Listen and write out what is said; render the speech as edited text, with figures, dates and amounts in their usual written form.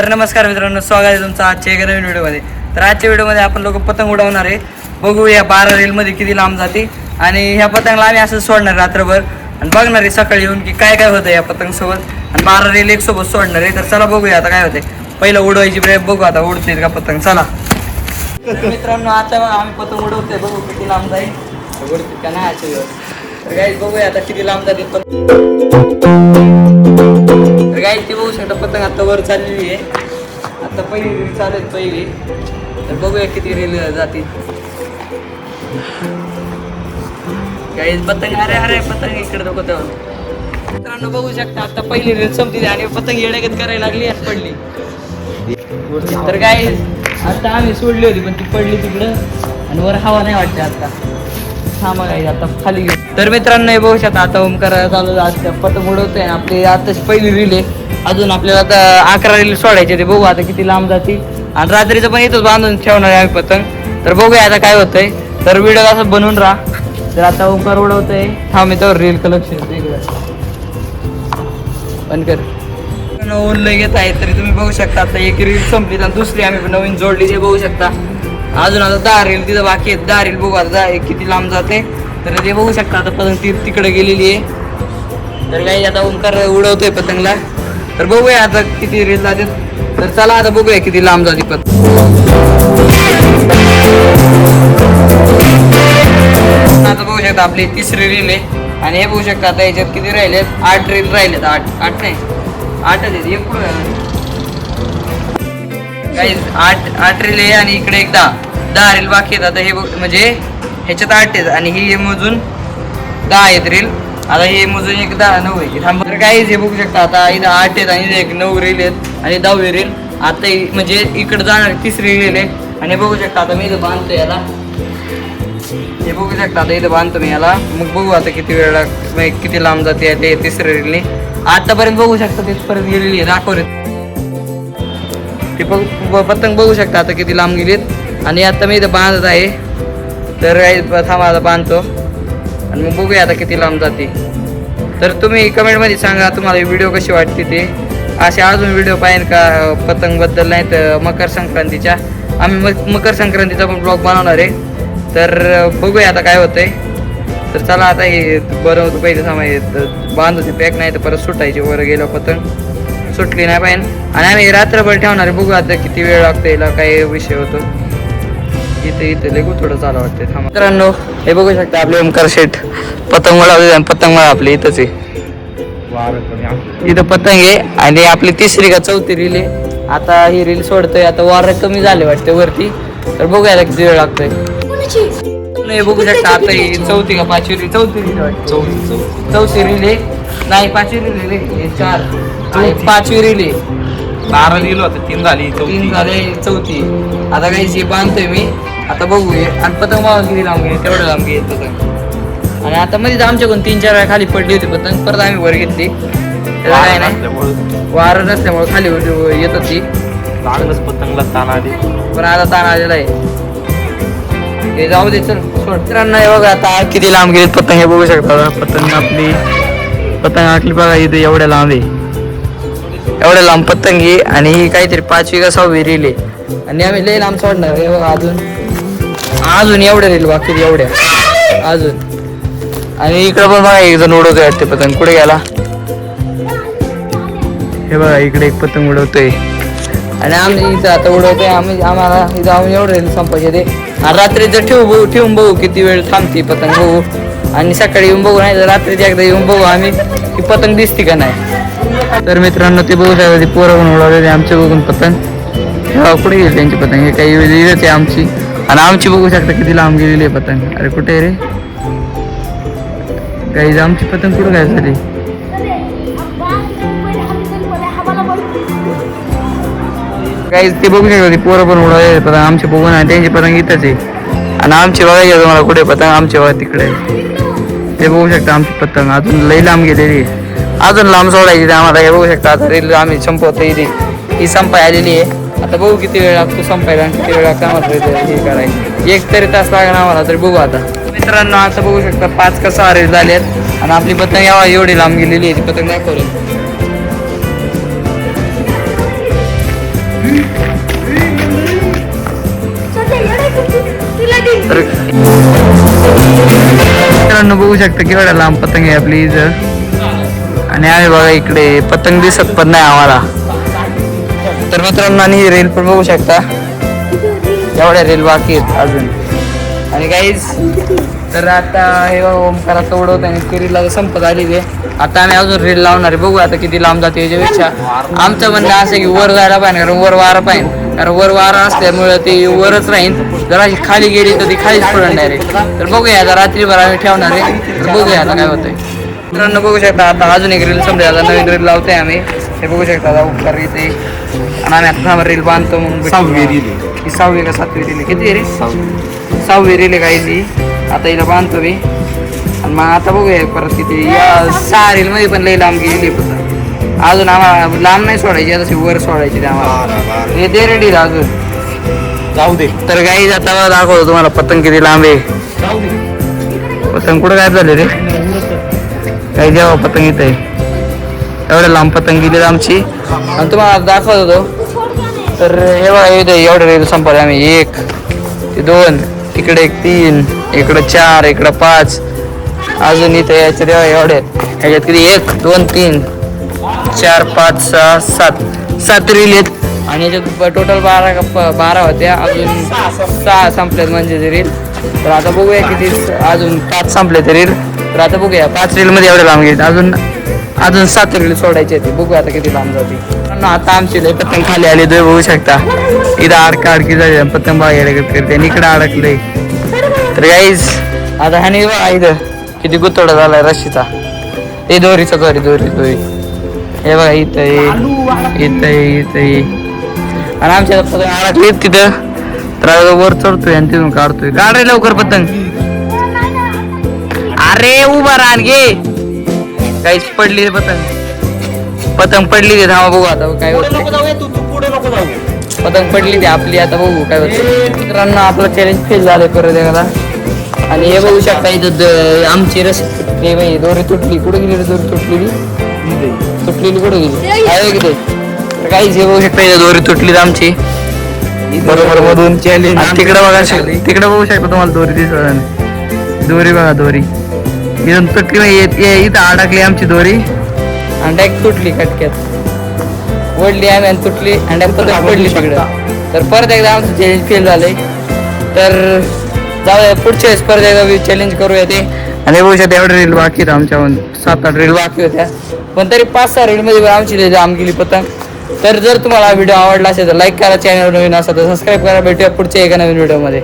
तर नमस्कार मित्रांनो, स्वागत आहे तुमचं आजच्या एका नवीन व्हिडिओमध्ये. तर आजच्या व्हिडिओमध्ये आपण लोक पतंग उडवणार आहे. बघू या 12 रीलमध्ये किती लांब जाते आणि ह्या पतंगला आम्ही असं सोडणार रात्रभर आणि बघणार आहे सकाळी येऊन की काय काय होतं या पतंगसोबत. आणि 12 रील एक सोबत सोडणार आहे. तर चला बघूया आता काय होते. पहिलं उडवायची प्रयत्न बघू आता उडते का पतंग. चला तर मित्रांनो, आता आम्ही पतंग उडवतोय. बघू किती लांब जाईल, उडते का नाही. तर गाईज बघूया आता किती लांब जाते तर गाईज ती बघू शकता पतंग आता वर चाललेली आहे. आता पहिली रील चालेल पहिली. तर बघूया किती रील जातील. गाईज पतंग अरे अरे पतंग इकडे नको तेव्हा. मित्रांनो बघू शकता आता पहिली रील संपली आणि पतंग येण्यागत करायला लागली आणि पडली. तर गाईज आता आम्ही सोडली होती पण ती पडली तिकडं आणि वर हवा नाही वाटते आता. थांबा गाईज आता खाली घेऊ. तर मित्रांनो हे बघू शकता आता ओमकार चालू आता पतंग उडवतोय. आपली आताची पहिली रील आहे. अजून आपल्याला आता 11 रील सोडायचे. ते बघू आता किती लांब जाते. आणि रात्रीचं पण इथंच बांधून ठेवणार आहे आम्ही पतंग. तर बघूया आता काय होतंय. तर व्हिडिओ असं बनवून राहा. तर आता ओमकार उडवतोय. हा मी तर रील कलेक्शन बंद कर ओनलं घेत आहे. तरी तुम्ही बघू शकता आता एक रील संपली आणि दुसरी आम्ही नवीन जोडली. ते बघू शकता अजून आता 10 रील तिथं बाकी आहेत. 10 रील बघू आता किती लांब जाते. तर ते बघू शकता आता पतंग ती तिकडे गेलेली आहे. तर काही आता ओंकार उडवतोय पतंगला. तर बघूया आता किती रील जाते. तर चला आता बघूया किती लांब जाते पतंग. आता बघू शकता आपली तिसरी रील आहे. आणि हे बघू शकता आता याच्यात किती राहिलेत. 8 रील राहिलेत. 8 नाही 8च आहेत. एक पुढे काही 8 रील आहे आणि इकडे एक 10 रील बाकी आहेत. आता हे म्हणजे ह्याच्यात 8 आहेत आणि ही मोजून 10 आहेत रील. आता हे मोजून एक 9 आहे. थांबा तर काही हे बघू शकता आता इथं 8 आहेत आणि एक 9 रील आहेत आणि 10वी रील आता म्हणजे इकडे जाणार तिसरी रील आहे. आणि बघू शकता आता मी इथं बांधतो याला. हे बघू शकता आता इथं बांधतो मी याला. मग बघू आता किती वेळ किती लांब जाते ते तिसऱ्या रीलने. आतापर्यंत बघू शकता तिथपर्यंत गेलेली आहे. दाखवले ते पतंग बघू शकता आता किती लांब गेलीत. आणि आता मी इथं बांधत आहे. तर थांबा आता बांधतो आणि मग बघूया आता किती लांब जाते. तर तुम्ही कमेंटमध्ये सांगा तुम्हाला व्हिडिओ कशी वाटते ते. असे अजून व्हिडिओ पाहिजे का पतंगबद्दल. नाही तर मकर संक्रांतीच्या आम्ही मकर संक्रांतीचा पण ब्लॉग बनवणार आहे. तर बघूया आता काय होतंय. तर चला आता हे बरं पहिले थांबा बांध होती पॅक. नाही तर परत सुटायची वर गेलं पतंग सुटली नाही पाहिजे. आणि आम्ही रात्रभर ठेवणार आहे. बघू आता किती वेळ लागतो याला काय विषय होतो. इथे लेगू थोडं चालू वाटतंय. थांबा मित्रांनो हे बघू शकता आपले ओमकार शेठ पतंग वळवते. पतंग वळा आपली इथंच आहे. इथं पतंग आहे आणि आपली तिसरी का चौथी रील आहे. आता ही रील सोडतोय. आता वार कमी झाले वाटते वरती. तर बघूया किती वेळ लागतोय. नाही बघू शकता आता ही चौथी का 5वी रील. चौथी रील वाटते. चौथी रील आहे. नाही 5वी रील आहे. 4 5वी रील आहे. 12 रील होते. 3 झाली 3 झाले चौथी. आता काही जी बांधतोय मी. आता बघूया. आणि पतंग मावा किती लांब गेली तेवढं लांब गेली पतंग. आणि आता मध्ये आमच्याकडून 3-4 वेळा खाली पडली होती पतंग. परत आम्ही वर घेतली. त्याला काय नाही वारं नसल्यामुळे खाली येत होती. चांगलंच पतंगला ताण आली. पण आता ताण आलेला आहे. हे जाऊ दे चल सोड. मित्रांनो हे बघा आता किती लांब गेली पतंग. हे बघू शकता पतंग आपली बघा इथे एवढ्या लांब आहे. एवढ्या लांब पतंग आहे. आणि ही काहीतरी 5वी का 6वी रील आहे. आणि आम्ही लई लांब सोडणार. हे बघा अजून एवढ्या रील बाकी एवढ्या अजून. आणि इकडं पण बघा एक जण उडवतोय वाटते पतंग. कुठे गेला हे बघा इकडे एक पतंग उडवतोय. आणि आम्ही इथं आता उडवतोय. आम्हाला इथं आम्ही एवढं रील संपायचे ते. आणि रात्री जर ठेवून बघू किती वेळ थांबते पतंग बघू. आणि सकाळी येऊन बघू. नाही तर रात्रीची एकदा येऊन बघू आम्ही की पतंग दिसते का नाही. तर मित्रांनो ते बघू शकता. ते पोरं पण उडवले आमचे बघून पतंग. तेव्हा कुठे गेली त्यांची पतंग. हे काही वेळ आहे आमची. आणि आमची बघू शकता किती लांब गेलेली आहे पतंग. अरे कुठे आहे रे काही आमची पतंग कुठं काय झाली. काही ते बघू शकता. ती पोरं पण उडवले पतंग आमचे बघून. आणि त्यांची पतंग इथंच आहे. आणि आमची बघायची तुम्हाला कुठे पतंग. आमची बघा तिकडे ते बघू शकता. आमची पतंग अजून लई लांब गेलेली आहे. अजून लांब सोडायची ते आम्हाला. हे बघू शकता आता रील आम्ही संपवतो. ही संपाय आलेली आहे. आता बघू किती वेळ लागतो संपायला. आणि किती वेळ लागतो आम्हाला हे करायचं. 1 तरी तास लागणार आम्हाला. तरी बघू आता मित्रांनो. आता बघू शकता 5 का 6 रील झाले आहेत. आणि आपली पतंग एवढी लांब गेलेली आहे. ती पतंग दाखवली मित्रांनो बघू शकता केवढा लांब पतंग आहे आपली इथं आणि आम्ही बघा इकडे पतंग दिसत पण नाही आम्हाला. तर मित्रांनो आणि रेल पण बघू शकता एवढ्या रेल बाकी आहेत अजून. आणि काहीच तर आता हे ओमकाराचं उडवत आणि किरीला संपत आलेली आहे. आता आम्ही अजून रेल लावणार आहे. बघू आता किती लांब जाते याच्यापेक्षा. आमचं म्हणणं असं की वर जायला पाहिजे कारण वर वारा पाहिजे. कारण वर वारा असल्यामुळे ती वरच राहील. जर अशी खाली गेली तर ती खालीच पडणार आहे. तर बघूया आता रात्रीभर आम्ही ठेवणार आहे. तर बघूया आता काय होतंय. मित्रांनो बघू शकता आता अजून एक रील संपली. आता नवीन रील लावतोय आम्ही. हे बघू शकता आता उपकार इथे आणि आम्ही आता रील बांधतो. मग 6वी रील ही 6वी का 7वी रील किती रे 6वी रील आहे काही ती. आता हिला बांधतो मी आणि मग आता बघूया परत किती. या 6 रील मध्ये पण लई लांब गेली पतंग. अजून आम्हाला लांब नाही सोडायची आता वर सोडायची आम्हाला. हे दे रेडी अजून जाऊ दे. तर काही आता दाखवतो तुम्हाला पतंग किती लांब आहे. पतंग कुठं काय झाले रे काही जेव्हा पतंग येत आहे एवढ्या लांब पतंग गेली आमची. आणि तुम्हाला दाखवत होतो तर हे बघा येते एवढे रेल संपले आम्ही. 1 ते 2 तिकडे 1 3 इकडे 4 इकडे 5 अजून इथे याच्यात एवढे ह्याच्यात किती 1 2 3 4 5 6 7 रील आहेत. आणि याच्यात टोटल 12 होत्या. अजून 6 संपल्यात म्हणजे ते रील. तर आता बघूया किती अजून 5 संपले ते रील. तर आता बघूया 5 रील मध्ये एवढे लांब घेत अजून 7 रील सोडायची होती. बघूया आता किती लांब जाते. आता आमची लय पतंग खाली आली तुम्ही बघू शकता. इथं अडकी झाली पतंग बघायला करते आणि इकडे अडकलंय. तर गाईज आता ह्याने इथं किती गुतोडा झालाय रशीचा. हे दोरीचा दोरी हे बघा इथं आणि आमच्या पतंग अडकले तिथं. तर वर चढतोय आणि तिथून काढतोय. काढ रे लवकर पतंग. अरे उभा राहा घे. काहीच पडली पतंग पडली ते. थांबा बघू आता काय होतं. पतंग पडली ती आपली. आता बघू काय होतं. मित्रांनो आपलं चॅलेंज फेल झालंय परत एखादा. आणि हे बघू शकता इथं आमची रस्सी दोरी तुटली. कुठे गेली दोरी तुटलेली कुठे गेली आहे किती. तर काहीच हे बघू शकता इथं दोरी तुटली आमची बरोबर मधून. तिकडे बघा तिकडे बघू शकता तुम्हाला दोरी दिसत. दोरी बघा दोरी इथून तुटली इथं अडकली आमची दोरी आणि डायरेक्ट तुटली कटक्यात. ओढली आम्ही आणि तुटली आणि डायरेक्ट पडली तिकडं. तर परत एकदा आमचं चॅलेंज फेल झालंय. तर जाऊया पुढच्या वेळेस परत एकदा चॅलेंज करूया ते. आणि बघू शकता एवढे रील बाकी आहेत आमच्या 7-8 रील बाकी होत्या. पण तरी 5-6 रील मध्ये आमची आम गेली पतंग. तर जर तुम्हाला हा व्हिडिओ आवडला असेल तर लाईक करा. चॅनल नवीन असेल तर सबस्क्राईब करा. भेटूया पुढच्या एका नवीन व्हिडिओमध्ये.